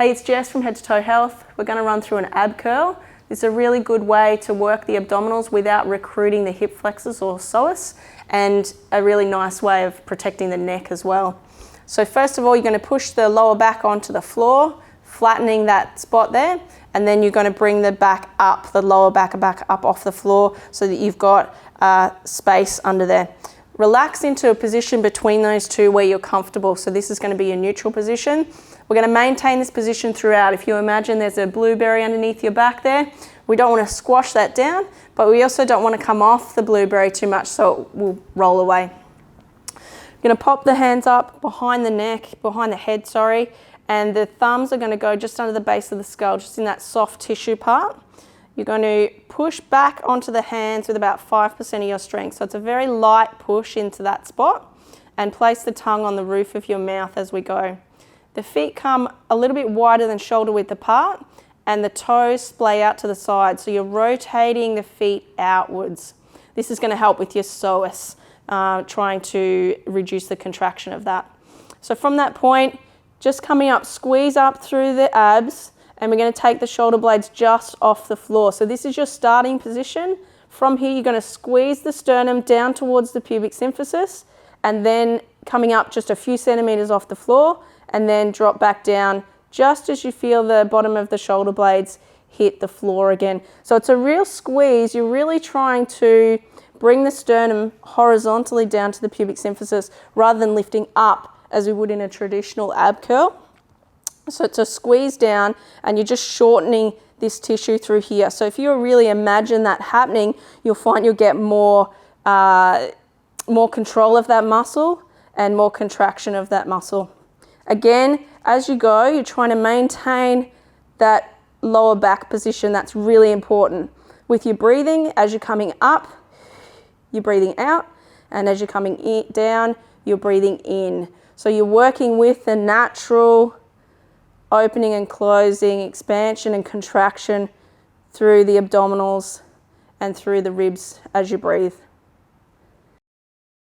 Hey, it's Jess from Head to Toe Health. We're going to run through an ab curl. This is a really good way to work the abdominals without recruiting the hip flexors or psoas, and a really nice way of protecting the neck as well. So first of all, you're going to push the lower back onto the floor, flattening that spot there, and then you're going to bring the back up, the lower back up off the floor so that you've got space under there. Relax into a position between those two where you're comfortable. So this is going to be a neutral position. We're going to maintain this position throughout. If you imagine there's a blueberry underneath your back there, we don't want to squash that down, but we also don't want to come off the blueberry too much so it will roll away. You're going to pop the hands up behind the neck, behind the head, and the thumbs are going to go just under the base of the skull, just in that soft tissue part. You're going to push back onto the hands with about 5% of your strength. So it's a very light push into that spot, and place the tongue on the roof of your mouth as we go. The feet come a little bit wider than shoulder width apart, and the toes splay out to the side. So you're rotating the feet outwards. This is going to help with your psoas, trying to reduce the contraction of that. So from that point, just coming up, squeeze up through the abs, and we're going to take the shoulder blades just off the floor. So this is your starting position. From here, you're going to squeeze the sternum down towards the pubic symphysis, and then coming up just a few centimeters off the floor, and then drop back down just as you feel the bottom of the shoulder blades hit the floor again. So it's a real squeeze. You're really trying to bring the sternum horizontally down to the pubic symphysis rather than lifting up as we would in a traditional ab curl. So it's a squeeze down, and you're just shortening this tissue through here. So if you really imagine that happening, you'll find you'll get more control of that muscle and more contraction of that muscle. Again, as you go, you're trying to maintain that lower back position. That's really important. With your breathing, as you're coming up, you're breathing out, and as you're coming down, you're breathing in. So you're working with the natural opening and closing, expansion and contraction through the abdominals and through the ribs as you breathe.